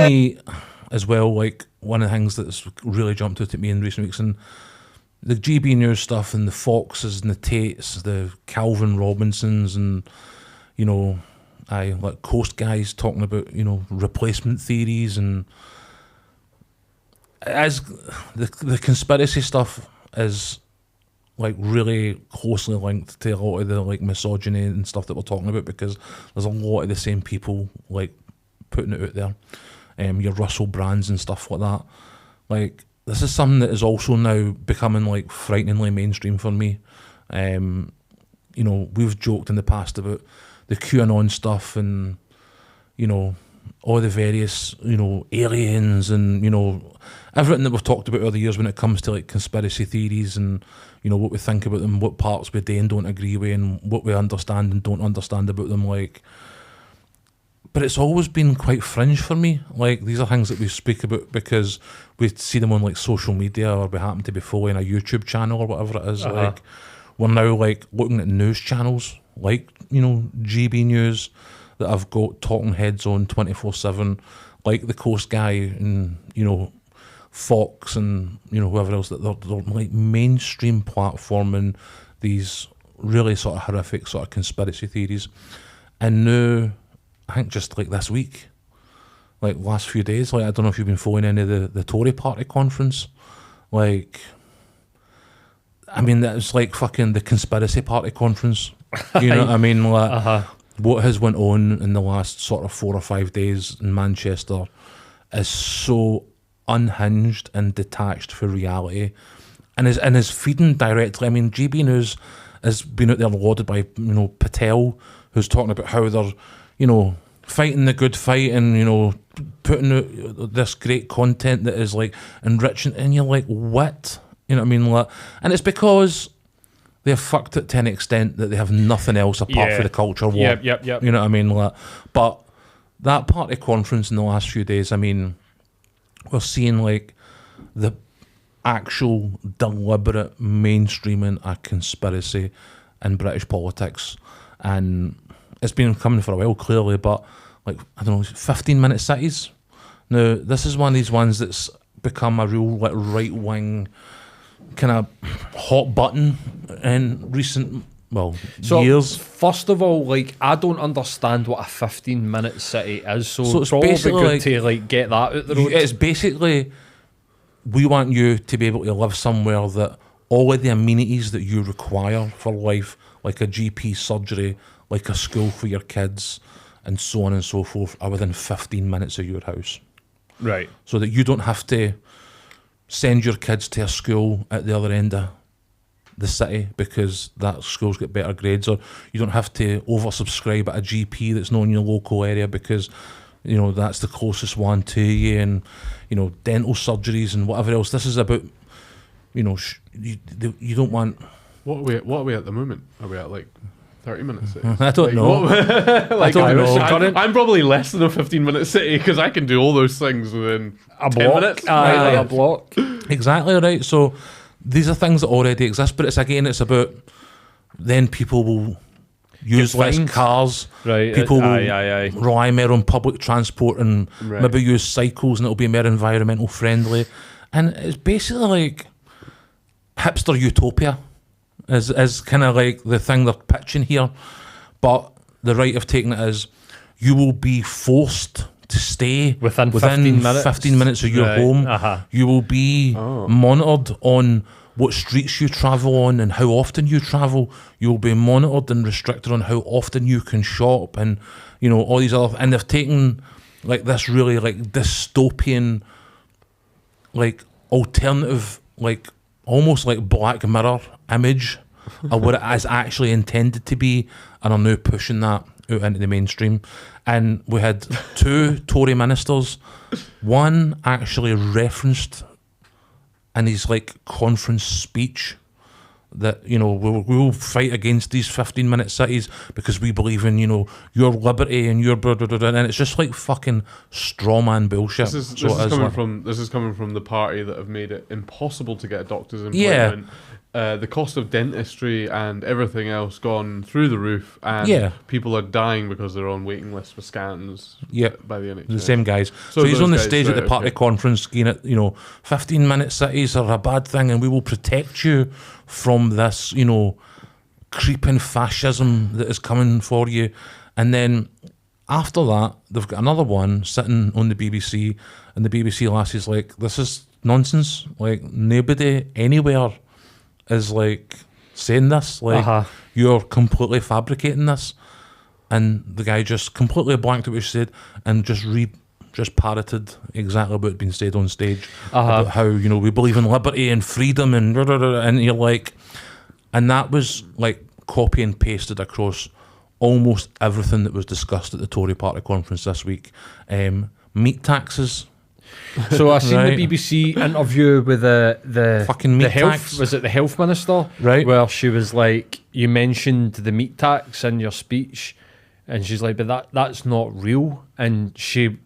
me as well, like one of the things that's really jumped out at me in recent weeks, and the GB News stuff and the Foxes and the Tates, the Calvin Robinsons, and like Coast guys talking about replacement theories, and as the conspiracy stuff is like really closely linked to a lot of the like misogyny and stuff that we're talking about, because there's a lot of the same people like putting it out there. Your Russell Brands and stuff like that. Like, this is something that is also now becoming like frighteningly mainstream for me. We've joked in the past about the QAnon stuff and all the various aliens and everything that we've talked about over the years when it comes to like conspiracy theories and what we think about them, what parts we do and don't agree with, and what we understand and don't understand about them. Like, but it's always been quite fringe for me. Like, these are things that we speak about because we see them on like social media, or we happen to be following a YouTube channel or whatever it is. Like, we're now like looking at news channels like GB News that I've got talking heads on 24/7, like the Coast guy and Fox and whoever else, that they're like mainstream platforming these really sort of horrific sort of conspiracy theories. And now, I think just like this week, like last few days, like I don't know if you've been following any of the Tory party conference. Like, I mean, that's like fucking the conspiracy party conference. You know what I mean? Like, what has went on in the last sort of 4 or 5 days in Manchester is so unhinged and detached from reality, and is feeding directly. I mean, GB News has been out there lauded by Patel, who's talking about how they're fighting the good fight and putting out this great content that is like enriching, and you're like, what? You know what I mean? Like, and it's because they're fucked it to an extent that they have nothing else apart from the culture war. Yep. You know what I mean? Like, but that party conference in the last few days, I mean, we're seeing like the actual deliberate mainstreaming of conspiracy in British politics, and it's been coming for a while, clearly, but like, I don't know, 15-minute cities. Now, this is one of these ones that's become a real like right-wing kind of hot button in recent years. First of all, like, I don't understand what a 15-minute city is, so it's probably basically good like, to like get that out the road. It's basically, we want you to be able to live somewhere that all of the amenities that you require for life, like a GP surgery, like a school for your kids, and so on and so forth, are within 15 minutes of your house. Right. So that you don't have to send your kids to a school at the other end of the city because that school's got better grades, or you don't have to oversubscribe at a GP that's not in your local area because that's the closest one to you, and dental surgeries and whatever else. This is about you don't want. What are we at the moment? Are we at like 30 minutes? I don't know. Like, I don't know. I'm probably less than a 15-minute city because I can do all those things within A 10 block. minutes. A block. Exactly right. So these are things that already exist, but it's about then people will use less cars. Right. People will rely more on public transport and maybe use cycles, and it'll be more environmental friendly. And it's basically like hipster utopia is kind of like the thing they're pitching here. But the right of taking it is, you will be forced to stay within 15 minutes of your home. You will be monitored on what streets you travel on and how often you travel. You will be monitored and restricted on how often you can shop, and all these other. And they've taken like this really like dystopian, like alternative, like almost like Black Mirror image of what it is actually intended to be, and are now pushing that out into the mainstream. And we had 2 Tory ministers. One actually referenced in his like conference speech that, you know, we'll fight against these 15-minute cities because we believe in, you know, your liberty and your blah, blah, blah, blah, and it's just like fucking straw man bullshit. This is coming from the party that have made it impossible to get a doctor's appointment. The cost of dentistry and everything else gone through the roof, and people are dying because they're on waiting lists for scans. By the NHS. The same guys. So he's on the stage at the party conference, skiing at, you know, 15-minute cities are a bad thing, and we will protect you from this, you know, creeping fascism that is coming for you. And then after that, they've got another one sitting on the BBC, and the BBC lassie's like, "This is nonsense. Like, nobody anywhere is like saying this, like you're completely fabricating this." And the guy just completely blanked out what she said and just parroted exactly what had been said on stage about how, you know, we believe in liberty and freedom and blah, blah, blah, and you're like, and that was like copy and pasted across almost everything that was discussed at the Tory party conference this week. Meat taxes. So I seen the BBC interview with the fucking meat health tax. Was it the health minister? Right. Well, she was like, you mentioned the meat tax in your speech, and she's like, but that's not real. And she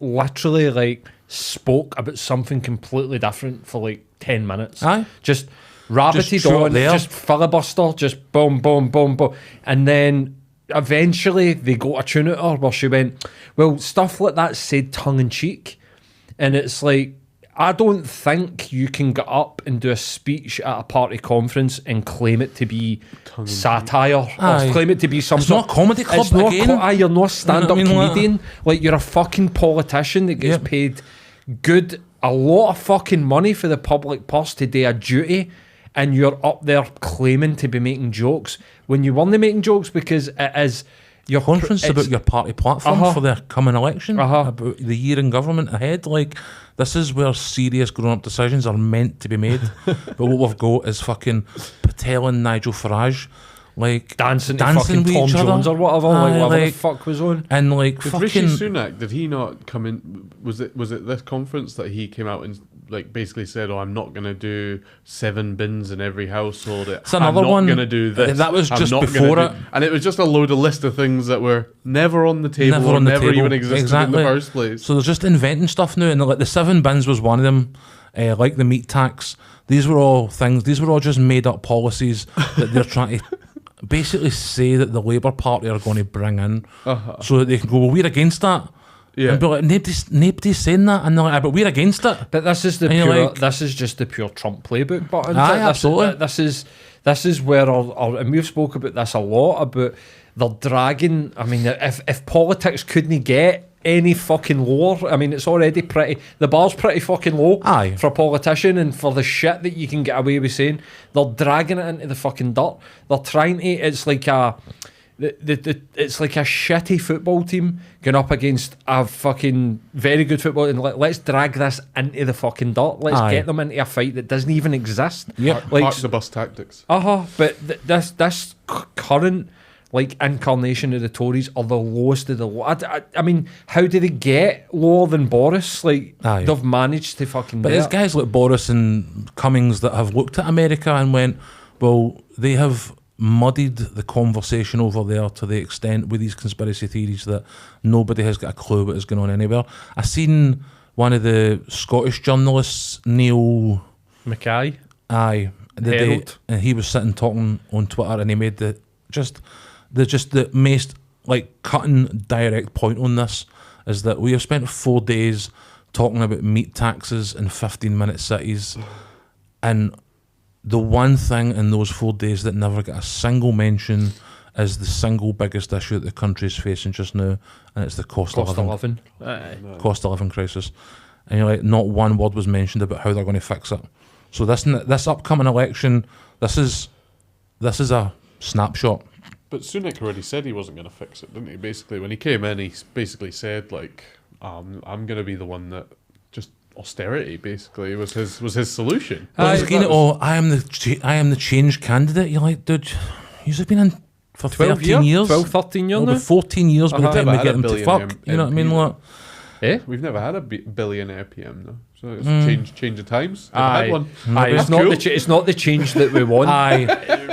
literally like spoke about something completely different for like 10 minutes. Just rabbited on, just filibuster, just boom, boom, boom, boom. And then eventually they got a tune at her where she went, well, stuff like that said tongue in cheek. And it's like, I don't think you can get up and do a speech at a party conference and claim it to be satire or claim it to be some It's sort not a comedy club it's not again. you're not a stand-up You know what I mean? comedian. Like, you're a fucking politician that gets paid a lot of fucking money for the public purse to do a duty, and you're up there claiming to be making jokes when you weren't making jokes, because it is your conference about your party platform for the coming election, about the year in government ahead. Like, this is where serious grown-up decisions are meant to be made. But what we've got is fucking Patel and Nigel Farage, like dancing to fucking with Tom each other. Jones or whatever, whatever the fuck was on. And like, did fucking Rishi Sunak, did he not come in? Was it this conference that he came out and like basically said, "Oh, I'm not going to do 7 bins in every household. It's another one. I'm not going to do this." That was just before it, and it was just a load of list of things that were never on the table, or never even existed in the first place. So they're just inventing stuff now, and like the 7 bins was one of them. Like the meat tax, these were all things. These were all just made up policies that they're trying to basically say that the Labour Party are going to bring in, so that they can go, well, we're against that. And be like, nobody's saying that, and they're like, but we're against it. But this is this is just the pure Trump playbook. But absolutely, this is where our and we've spoke about this a lot about they're dragging. I mean, if politics couldn't get any fucking lower, I mean, it's already the bar's pretty fucking low for a politician, and for the shit that you can get away with saying, they're dragging it into the fucking dirt. They're trying to. It's like it's like a shitty football team going up against a fucking very good football, and let's drag this into the fucking dirt. Let's get them into a fight that doesn't even exist. Park the bus tactics. But this current like incarnation of the Tories are the lowest of the low. I mean, how do they get lower than Boris? Like, they've managed to fucking. But there's guys like Boris and Cummings that have looked at America and went, well, they have muddied the conversation over there to the extent with these conspiracy theories that nobody has got a clue what is going on anywhere. I seen one of the Scottish journalists, Neil Mackay, the day, and he was sitting talking on Twitter, and he made the most like cutting direct point on this, is that we have spent 4 days talking about meat taxes in 15-minute cities, and the one thing in those 4 days that never got a single mention is the single biggest issue that the country is facing just now, and it's the cost of living. Cost of living crisis. And you're like, not one word was mentioned about how they're going to fix it. So this upcoming election, this is a snapshot. But Sunak already said he wasn't going to fix it, didn't he? Basically, when he came in, he basically said, like, I'm going to be the one that just austerity. Basically, was his solution. I am the change candidate. You're like, dude, you've been in for 13 years, 12, 13 years now. 14 years by the time we get him to fuck. You know what I mean? Like, We've never had a billionaire PM though, so it's change of times. Never had one. It's not the change that we want.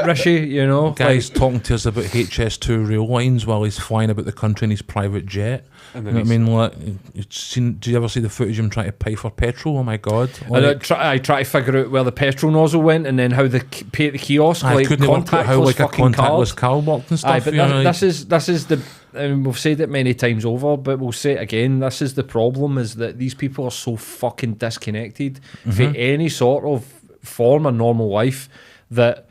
Rishi, you know, guys talking to us about HS2 rail lines while he's flying about the country in his private jet. And you know what I mean? Like, do you ever see the footage of him trying to pay for petrol? Oh my god! Like, I try to figure out where the petrol nozzle went, and then how the pay at the kiosk. I couldn't work out how like a contactless card worked and stuff. But this is the. I mean, we've said it many times over, but we'll say it again. This is the problem: is that these people are so fucking disconnected from any sort of form of normal life that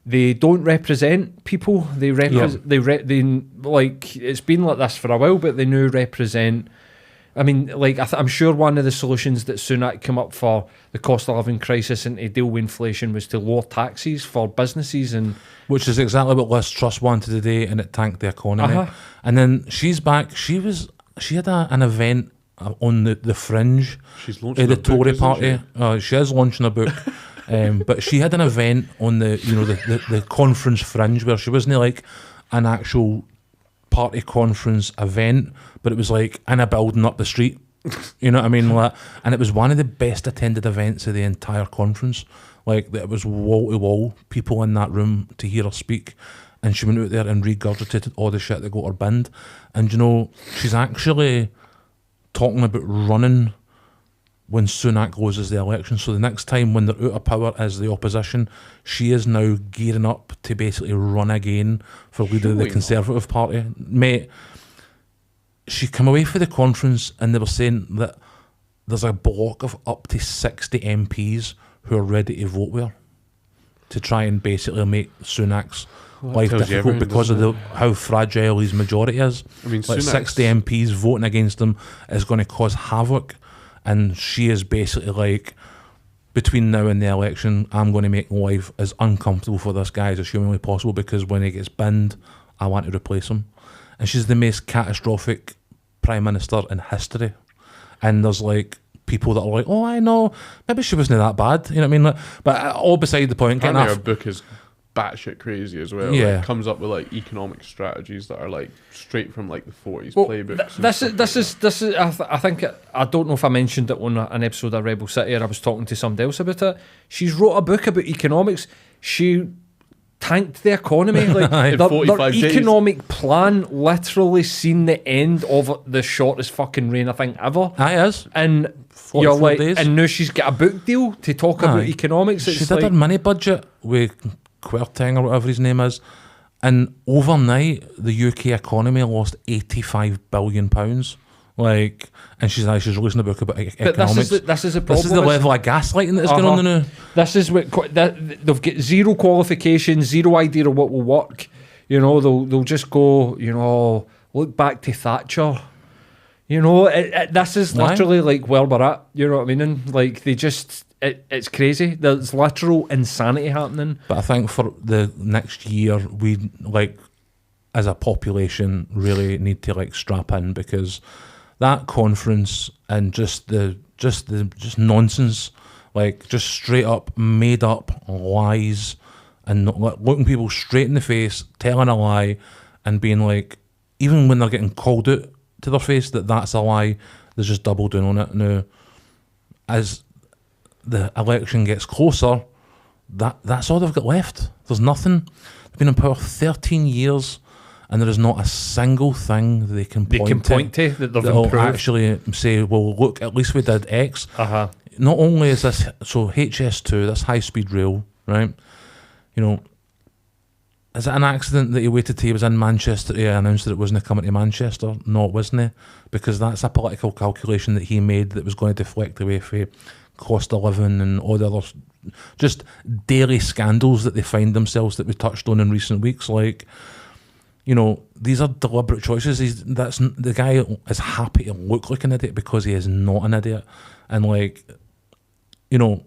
they don't represent people. They like, it's been like this for a while, but they now represent. I mean, like, I'm sure one of the solutions that Sunak came up for the cost of living crisis and to deal with inflation was to lower taxes for businesses, and which is exactly what Liz Truss wanted today, and it tanked the economy. And then she's back. She had an event on the Fringe. She's launching the Tory party. She is launching a book. But she had an event on the conference Fringe where she wasn't like an actual party conference event, but it was like in a building up the street. You know what I mean? Like, and it was one of the best attended events of the entire conference. Like, it was wall to wall people in that room to hear her speak, and she went out there and regurgitated all the shit that got her binned. And you know, she's actually talking about running when Sunak loses the election. So the next time when they're out of power as the opposition, she is now gearing up to basically run again for leader of the Conservative Party. Mate, she came away from the conference and they were saying that there's a block of up to 60 MPs who are ready to vote with her to try and basically make Sunak's life difficult because of how fragile his majority is. I mean, like 60 MPs voting against him is going to cause havoc. And she is basically like, between now and the election, I'm going to make life as uncomfortable for this guy as humanly possible, because when he gets binned, I want to replace him. And she's the most catastrophic Prime Minister in history. And there's like people that are like, oh, I know, maybe she wasn't that bad. You know what I mean? Like, but all beside the point. Apparently her book is batshit crazy as well. Yeah, like, comes up with like economic strategies that are like straight from like the 40s playbooks. This is. I think I don't know if I mentioned it on an episode of Rebel City, or I was talking to somebody else about it. She's wrote a book about economics. She tanked the economy. Like, their economic plan literally seen the end of the shortest fucking reign I think ever. Aye, is. And you're like, days. And now she's got a book deal to talk about economics. She did her mini budget with Querting or whatever his name is, and overnight the UK economy lost £85 billion. Like, and she's releasing a book about economics. But this is a problem. This is the level of gaslighting that is going on now. This is what they've got: zero qualifications, zero idea of what will work. You know, they'll just go, you know, look back to Thatcher. You know, this is literally like where we're at. You know what I mean? And like, they just. It's crazy. There's literal insanity happening. But I think for the next year, we, like, as a population, really need to like strap in, because that conference and just nonsense, like just straight up made up lies, and looking people straight in the face, telling a lie, and being like, even when they're getting called out to their face that that's a lie, they just double down on it. Now, as the election gets closer, that's all they've got left. There's nothing. They've been in power 13 years, and there is not a single thing they can point to that they've improved. Actually say, well, look, at least we did X. Not only is this, so HS2, this high-speed rail, right? You know, is it an accident that he waited till he was in Manchester to announce that it wasn't coming to Manchester? No, it wasn't. Because that's a political calculation that he made that was going to deflect away from cost of living and all the other just daily scandals that they find themselves, that we touched on in recent weeks. Like, you know, these are deliberate choices. That's the guy is happy to look like an idiot because he is not an idiot. And like, you know,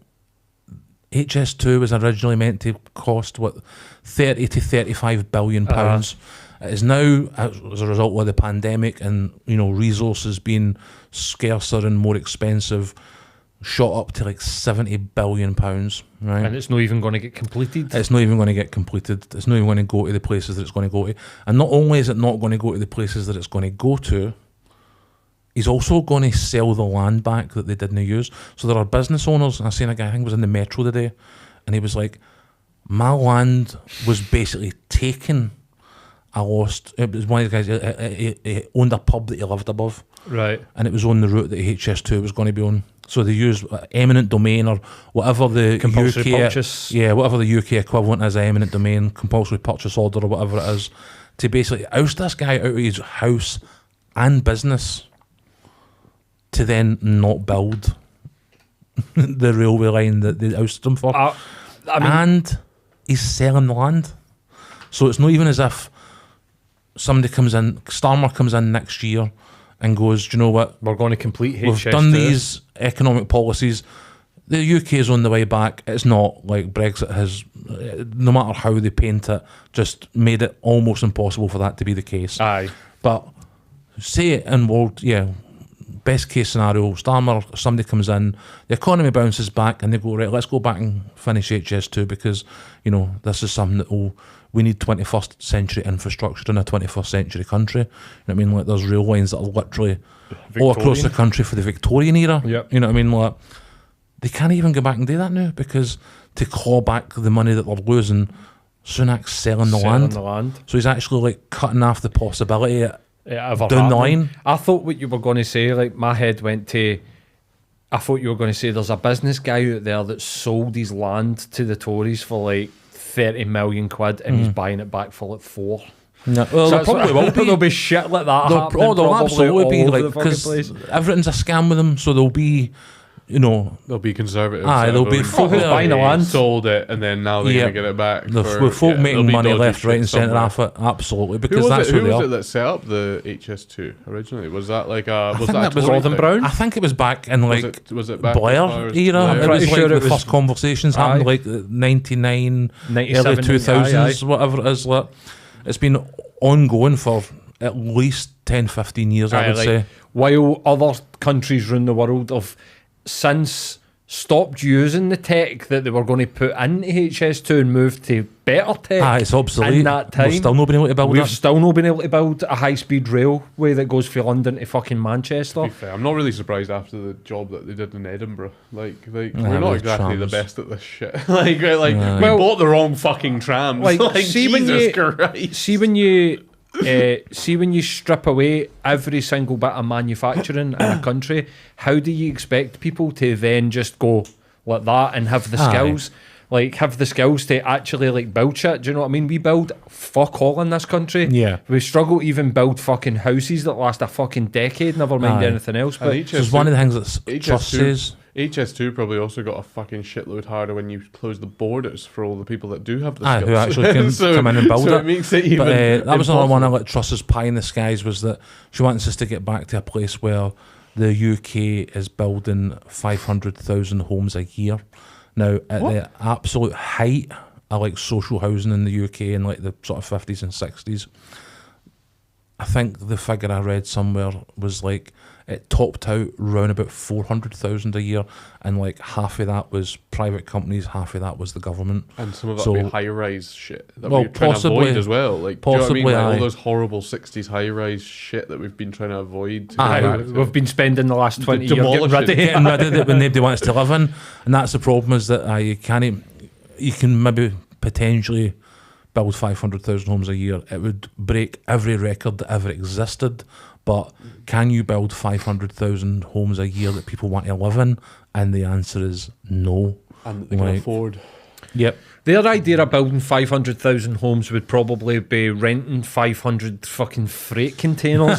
HS2 was originally meant to cost 30 to 35 billion pounds. It is now, as a result of the pandemic and, you know, resources being scarcer and more expensive, shot up to like 70 billion pounds, right? And it's not even going to get completed. It's not even going to get completed. It's not even going to go to the places that it's going to go to. And not only is it not going to go to the places that it's going to go to, he's also going to sell the land back that they didn't use. So there are business owners. I seen a guy, I think was in the Metro today, and he was like, my land was basically taken. I lost. It was one of the guys. He owned a pub that he lived above, right? And it was on the route that HS2 was going to be on. So they used eminent domain or whatever the compulsory UK purchase. Yeah, whatever the UK equivalent is, eminent domain, compulsory purchase order or whatever it is, to basically oust this guy out of his house and business, to then not build the railway line that they ousted him for. I mean, and he's selling the land. So it's not even as if somebody comes in, Starmer comes in next year and goes, do you know what? We're going to complete HS2. We've done these economic policies. The UK is on the way back. It's not like Brexit has, no matter how they paint it, just made it almost impossible for that to be the case. Aye. But say it in world, best case scenario, Starmer, somebody comes in, the economy bounces back and they go, right, let's go back and finish HS2 because, this is something that we need 21st century infrastructure in a 21st century country. You know what I mean? Like there's rail lines that are literally all across the country for the Victorian era. Yep. You know what I mean? Like they can't even go back and do that now because to claw back the money that they're losing, Sunak's selling the land. So he's actually like cutting off the possibility down the line. I thought what you were going to say, like my head went to, I thought you were going to say there's a business guy out there that sold his land to the Tories for like 30 million quid and he's buying it back for like 4. No, well, So there probably will be. there'll be shit like that happening. There'll probably absolutely all be, over like, the fucking because place. everything's a scam with them, so there'll be, They'll be conservative. There'll be folk who's buying the land. Sold it, and then now they're going to get it back. With folk making money left, right and centre off it, absolutely, because that's who they are. Who was it that set up the HS2 originally? Was that like a... I think that was Gordon Brown? I think it was back in like was it back Blair era. It was like the first conversations happened like 99, early 2000s, whatever it is. Like, it's been ongoing for at least 10, 15 years, I would say. While other countries around the world have since stopped using the tech that they were going to put into HS2 and moved to better tech. It's obsolete. In that time, we've still not been able to build We've still not been able to build a high-speed railway that goes from London to fucking Manchester. To be fair, I'm not really surprised after the job that they did in Edinburgh. Like we're not exactly the best at this shit. we bought the wrong fucking trams. See Jesus Christ. See when you strip away every single bit of manufacturing in a country, how do you expect people to then just go like that and have the skills? Like, have the skills to actually, like, build shit? Do you know what I mean? We build fuck all in this country. Yeah. We struggle to even build fucking houses that last a fucking decade, never mind anything else. But it's one of the things that Trust says. HS2 probably also got a fucking shitload harder when you close the borders for all the people that do have the skills. Who actually can come in and build so it. It makes it even that was another one of Truss's pie in the skies, was that she wants us to get back to a place where the UK is building 500,000 homes a year. Now, at the absolute height of like social housing in the UK in like the sort of 50s and 60s, I think the figure I read somewhere was like it topped out around about 400,000 a year, and like half of that was private companies, half of that was the government. And some of that would be high-rise shit that well, we're trying to avoid as well. Like, possibly, do you know what I mean? Like all those horrible 60s high-rise shit that we've been trying to avoid. We've been spending the last 20 years getting rid of it when nobody wants to live in, and that's the problem, is that you can maybe potentially build 500,000 homes a year. It would break every record that ever existed. But can you build 500,000 homes a year that people want to live in? And the answer is no. And they can afford. Yep. Their idea of building 500,000 homes would probably be renting 500 fucking freight containers,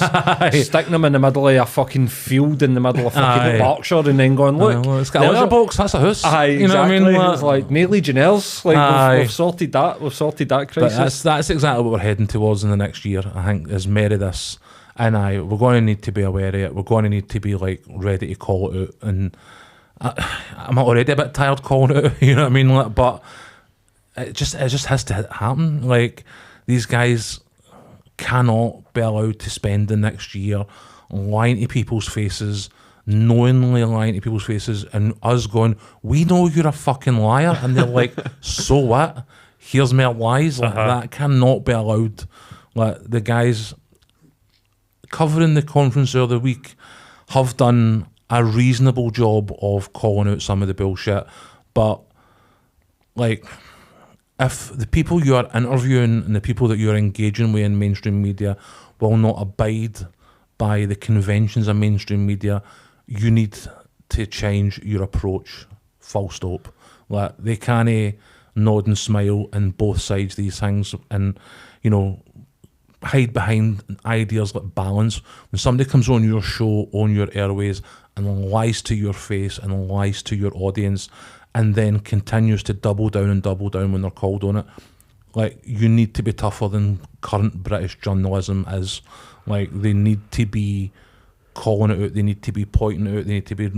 sticking them in the middle of a fucking field in the middle of fucking Berkshire, and then going, look, it's got a letterbox, that's a house. You know what I mean? It's like near Legionnaires. Like we've sorted that. We've sorted that crisis. But that's exactly what we're heading towards in the next year, I think, is more of this. And we're going to need to be aware of it. We're going to need to be like ready to call it out. And I'm already a bit tired calling it out, you know what I mean? Like, but it just has to happen. Like, these guys cannot be allowed to spend the next year lying to people's faces, knowingly lying to people's faces, and us going, we know you're a fucking liar. And they're like, so what? Here's my lies. Like, that cannot be allowed. Like, the guys covering the conference the other week, have done a reasonable job of calling out some of the bullshit, but like, if the people you are interviewing and the people that you're engaging with in mainstream media will not abide by the conventions of mainstream media, you need to change your approach. Full stop. Like, they can't nod and smile in both sides of these things and, you know, hide behind ideas like balance. When somebody comes on your show, on your airways, and lies to your face and lies to your audience, and then continues to double down when they're called on it, like, you need to be tougher than current British journalism is. Like, they need to be calling it out, they need to be pointing it out, they need to be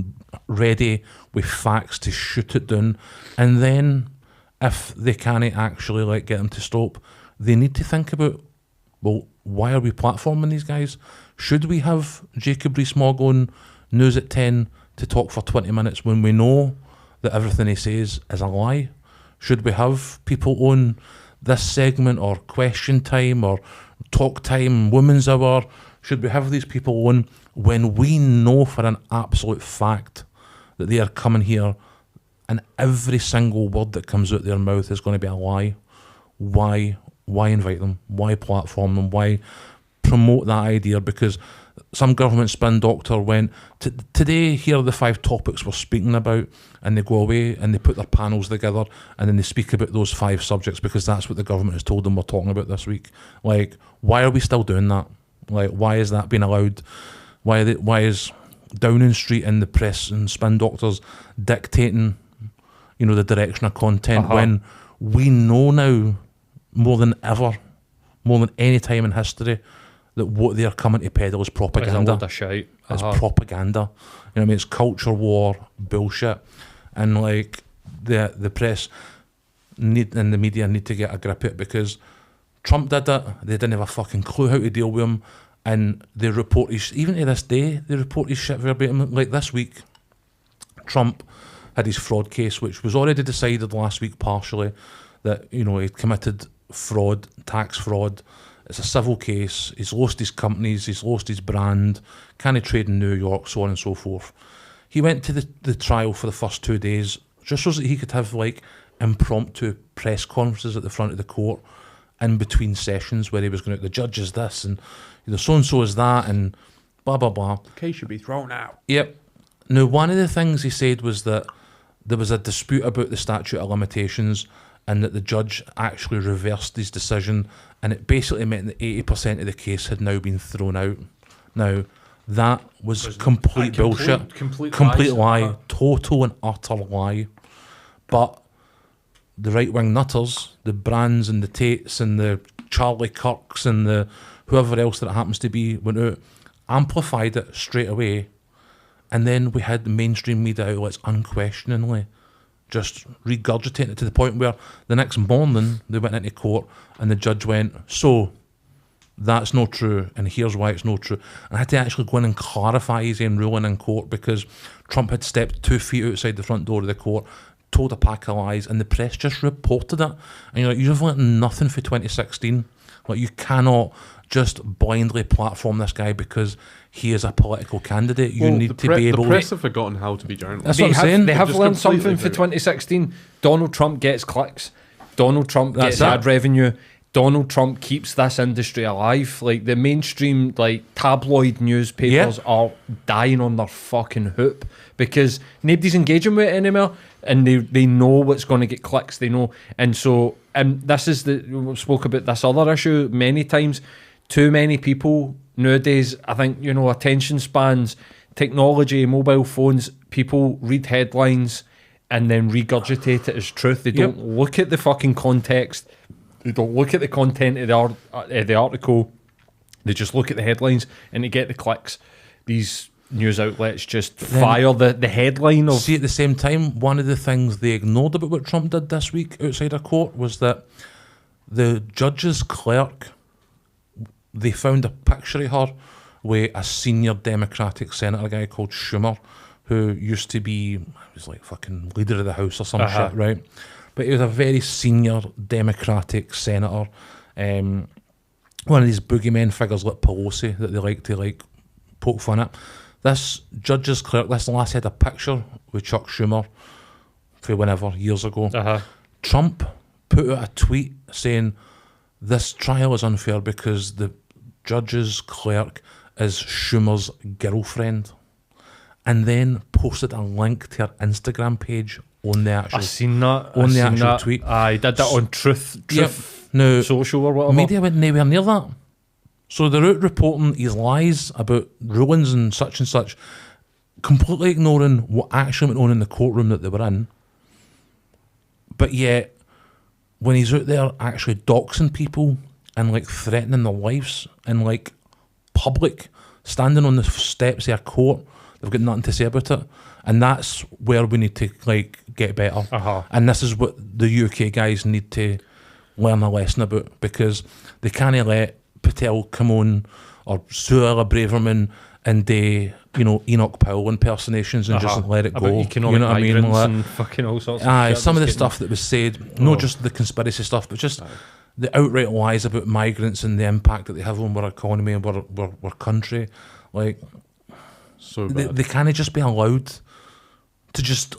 ready with facts to shoot it down. And then if they can't actually like get them to stop, they need to think about, well, why are we platforming these guys? Should we have Jacob Rees-Mogg on News at 10 to talk for 20 minutes when we know that everything he says is a lie? Should we have people on this segment, or Question Time, or Talk Time, Women's Hour? Should we have these people on when we know for an absolute fact that they are coming here and every single word that comes out their mouth is going to be a lie? Why invite them? Why platform them? Why promote that idea? Because some government spin doctor went, today here are the 5 topics we're speaking about, and they go away and they put their panels together and then they speak about those 5 subjects because that's what the government has told them we're talking about this week. Like, why are we still doing that? Like, why is that being allowed? Why is Downing Street and the press and spin doctors dictating, you know, the direction of content when we know now more than ever, more than any time in history, that what they're coming to peddle is propaganda. It's a load of shite. It's propaganda. You know what I mean? It's culture war bullshit. And like, the press need and the media need to get a grip of it, because Trump did it. They didn't have a fucking clue how to deal with him. And they report his, even to this day, they report his shit verbatim. Like this week, Trump had his fraud case, which was already decided last week partially, that, you know, he'd committed fraud, tax fraud. It's a civil case. He's lost his companies, he's lost his brand, can't trade in New York, so on and so forth. He went to the trial for the first 2 days just so that he could have like impromptu press conferences at the front of the court in between sessions where he was going to, the judge is this and, you know, so-and-so is that and blah, blah, blah. The case should be thrown out. Yep. Now, one of the things he said was that there was a dispute about the statute of limitations and that the judge actually reversed his decision, and it basically meant that 80% of the case had now been thrown out. Now, that was complete bullshit. Complete lie. Total and utter lie. But the right-wing nutters, the Brands and the Tates and the Charlie Kirks and the whoever else that it happens to be, went out, amplified it straight away, and then we had the mainstream media outlets unquestioningly just regurgitating it to the point where the next morning they went into court and the judge went, so that's not true and here's why it's not true. And I had to actually go in and clarify his own ruling in court, because Trump had stepped 2 feet outside the front door of the court, told a pack of lies, and the press just reported it. And you're like, you've learned nothing for 2016. Like, you cannot just blindly platform this guy because he is a political candidate. You need to be able. The press have forgotten how to be journalists. That's what I'm saying. They have learned something for 2016. Donald Trump gets clicks. Donald Trump gets ad revenue. Donald Trump keeps this industry alive. Like, the mainstream, like, tabloid newspapers are dying on their fucking hoop because nobody's engaging with it anymore, and they know what's going to get clicks. They know, and so this is we spoke about this other issue many times. Too many people nowadays, I think, you know, attention spans, technology, mobile phones, people read headlines and then regurgitate it as truth. They don't look at the fucking context. They don't look at the content of the article. They just look at the headlines, and to get the clicks, these news outlets just fire the headline of... See, at the same time, one of the things they ignored about what Trump did this week outside a court was that the judge's clerk, they found a picture of her with a senior Democratic senator, a guy called Schumer, who used to be, he was like fucking leader of the House or some shit, right? But he was a very senior Democratic senator, one of these boogeyman figures like Pelosi that they like to like poke fun at. this judge's clerk, this last had a picture with Chuck Schumer for whenever, years ago. Trump put out a tweet saying, this trial is unfair because the judge's clerk is Schumer's girlfriend. And then posted a link to her Instagram page on the actual. I seen that. On the actual tweet. I did that on Truth now, Social or whatever. Media went nowhere near that. So they're out reporting his lies about rulings and such, completely ignoring what actually went on in the courtroom that they were in. But yet, when he's out there actually doxing people and like threatening their lives in like public, standing on the steps of a court, they've got nothing to say about it. And that's where we need to like get better. And this is what the UK guys need to learn a lesson about, because they can't let Patel come on or Suella Braverman and do, you know, Enoch Powell impersonations and just let it go. You know what I mean? Like, and fucking all sorts of shit. Some of the stuff that was said, not just the conspiracy stuff, but just the outright lies about migrants and the impact that they have on our economy and our country. Like, so bad. They can't just be allowed to just,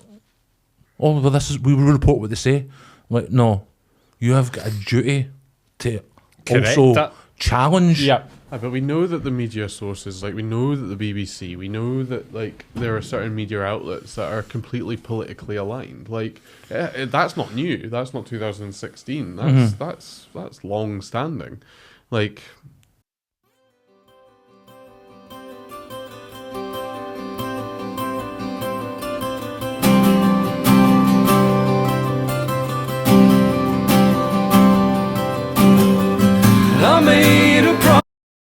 oh, well, this is, we will report what they say. Like, no, you have got a duty to also challenge. Yeah. But we know that the media sources, like we know that the BBC, we know that like there are certain media outlets that are completely politically aligned. Like that's not new. That's not 2016. That's long standing. Like